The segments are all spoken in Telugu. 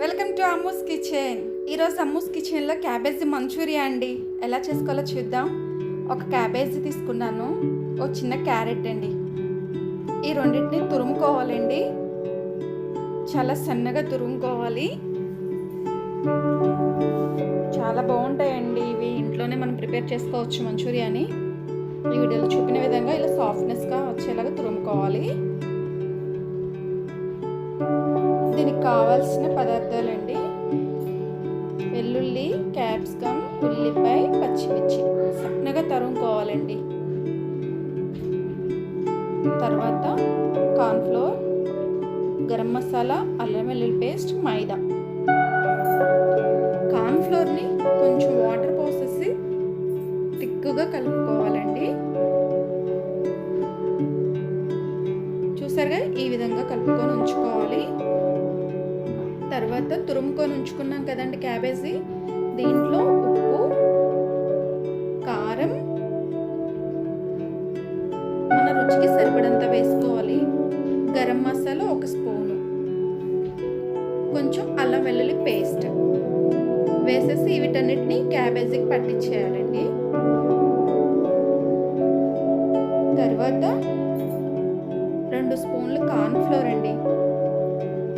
Welcome to Ammu's kitchen. ఈరోజు అమ్మూస్ కిచెన్లో క్యాబేజీ మంచూరియా అండి. ఎలా చేసుకోవాలో చూద్దాం. ఒక క్యాబేజీ తీసుకున్నాను, ఒక చిన్న క్యారెట్ అండి. ఈ రెండింటిని తురుముకోవాలండి. చాలా సన్నగా తురుముకోవాలి. చాలా బాగుంటాయండి ఇవి. ఇంట్లోనే మనం ప్రిపేర్ చేసుకోవచ్చు మంచూరియాని. ఈ వీడియోలో చూపిన విధంగా ఇలా సాఫ్ట్నెస్గా వచ్చేలాగా తురుముకోవాలి. దీనికి కావాల్సిన పదార్థాలండి: వెల్లుల్లి, క్యాప్సికమ్, ఉల్లిపాయ, పచ్చిమిర్చి సన్నగా తరుముకోవాలండి. తర్వాత కార్న్ఫ్లోర్, గరం మసాలా, అల్లం వెల్లుల్లి పేస్ట్, మైదా. కార్న్ఫ్లోర్ని కొంచెం వాటర్ పోసేసి తిక్కుగా కలుపుకోవాలండి. చూసారుగా, ఈ విధంగా కలుపుకొని ఉంచుకోవాలి. తర్వాత తురుముకొని ఉంచుకున్నాం కదండి క్యాబేజీ, దీంట్లో ఉప్పు, కారం మన రుచికి సరిపడంత వేసుకోవాలి. గరం మసాలా 1 స్పూను, కొంచెం అల్లం వెల్లుల్లి పేస్ట్ వేసేసి వీటన్నిటిని క్యాబేజీకి పట్టించేయాలండి. తర్వాత 2 స్పూన్లు కార్న్ఫ్లోర్ అండి.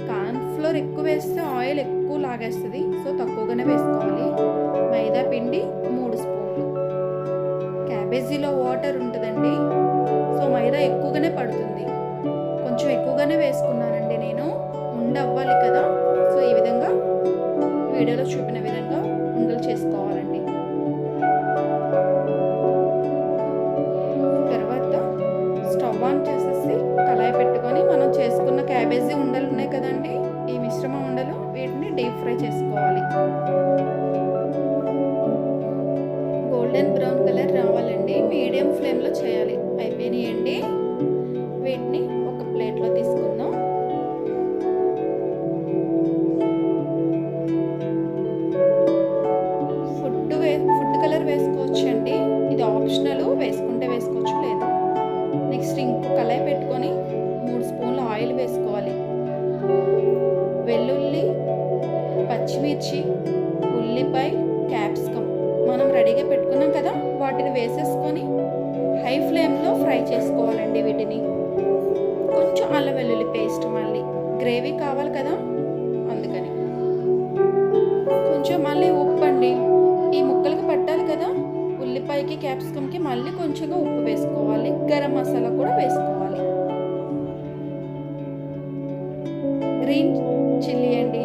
కార్న్ఫ్లోర్ ఎక్కువ వేస్తే ఆయిల్ ఎక్కువ లాగేస్తుంది, సో తక్కువగానే వేసుకోవాలి. మైదా పిండి 3 స్పూన్లు. క్యాబేజీలో వాటర్ ఉంటుందండి, సో మైదా ఎక్కువగానే పడుతుంది. కొంచెం ఎక్కువగానే వేసుకున్నానండి నేను, ఉండవ్వాలి కదా. సో ఈ విధంగా వీడియోలో చూపిన విధంగా ఉండలు చేసుకోవాలండి. తర్వాత స్టవ్ ఆన్ చేసేసి కళాయి పెట్టుకొని మనం చేసుకున్న క్యాబేజీ ఉండలు ఉన్నాయి కదండి, ఈ మిశ్రమ ఉండలు, వీటిని డీప్ ఫ్రై చేసుకోవాలి. గోల్డెన్ బ్రౌన్ కలర్ రావాలండి. మీడియం ఫ్లేమ్లో చేయాలి. అయిపోయినాయండి. వీటిని ఒక ప్లేట్లో తీసుకుందాం. ఫుడ్ కలర్ వేసుకోవచ్చు అండి, ఇది ఆప్షనల్. వేసుకుంటే వేసుకోవచ్చు, లేదు. నెక్స్ట్ ఇంకో కళాయి పెట్టుకొని 3 స్పూన్లు ఆయిల్ వేసుకోవాలి. వెల్లుల్లి, పచ్చిమిర్చి, ఉల్లిపాయ, క్యాప్సికమ్ మనం రెడీగా పెట్టుకున్నాం కదా, వాటిని వేసేసుకొని హై ఫ్లేమ్లో ఫ్రై చేసుకోవాలండి. వీటిని కొంచెం అల్లం వెల్లుల్లి పేస్ట్, మళ్ళీ గ్రేవీ కావాలి కదా అందుకని కొంచెం, మళ్ళీ ఉప్పు అండి. ఈ ముక్కలకి పట్టాలి కదా, ఉల్లిపాయకి క్యాప్సికమ్కి మళ్ళీ కొంచెంగా ఉప్పు వేసుకోవాలి. గరం మసాలా కూడా వేసుకోవాలి. గ్రీన్ చిల్లీ అండి,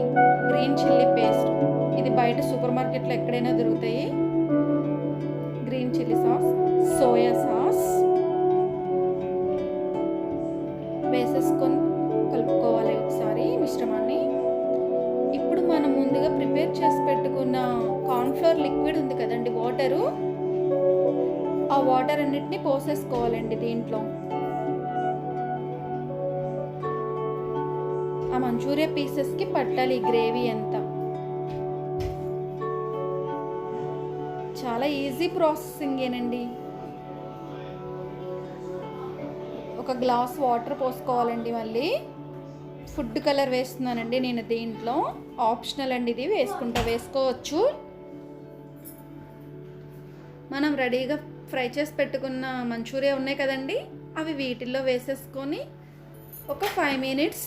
గ్రీన్ చిల్లీ పేస్ట్. ఇది బయట సూపర్ మార్కెట్లో ఎక్కడైనా దొరుకుతాయి. Green chilli sauce, soya sauce వేసేసుకొని కలుపుకోవాలి ఒకసారి మిశ్రమాన్ని. ఇప్పుడు మనం ముందుగా ప్రిపేర్ చేసి పెట్టుకున్న కార్న్ఫ్లోర్ లిక్విడ్ ఉంది కదండి, వాటరు, ఆ వాటర్ అన్నిటిని పోసేసుకోవాలండి దీంట్లో. ఆ మంచూరియా పీసెస్కి పట్టాలి ఈ గ్రేవీ అంతా. చాలా ఈజీ ప్రాసెసింగేనండి. ఒక గ్లాస్ వాటర్ పోసుకోవాలండి. మళ్ళీ ఫుడ్ కలర్ వేస్తున్నానండి నేను దీంట్లో, ఆప్షనల్ అండి, ఇది వేసుకుంటా వేసుకోవచ్చు. మనం రెడీగా ఫ్రై చేసి పెట్టుకున్న మంచూరియా ఉన్నాయి కదండి, అవి వీటిల్లో వేసేసుకొని ఒక 5 మినిట్స్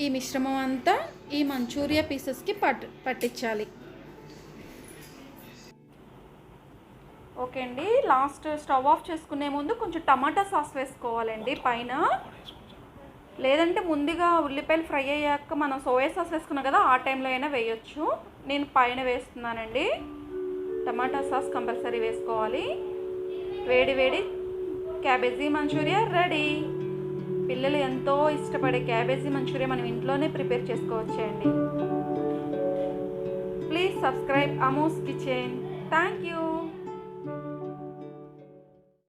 ఈ మిశ్రమం అంతా ఈ మంచూరియా పీసెస్కి పట్టించాలి. ఓకే అండి, లాస్ట్ స్టవ్ ఆఫ్ చేసుకునే ముందు కొంచెం టమాటా సాస్ వేసుకోవాలండి పైన. లేదంటే ముందుగా ఉల్లిపాయలు ఫ్రై అయ్యాక మనం సోయా సాస్ వేసుకున్నాం కదా, ఆ టైంలో అయినా వేయొచ్చు. నేను పైన వేస్తున్నానండి. టమాటా సాస్ కంపల్సరీ వేసుకోవాలి. వేడి వేడి క్యాబేజీ మంచూరియా రెడీ. పిల్లలు ఎంతో ఇష్టపడే క్యాబేజీ మంచూరియా మనం ఇంట్లోనే ప్రిపేర్ చేసుకోవచ్చండి. Please subscribe Ammu's kitchen. Thank you.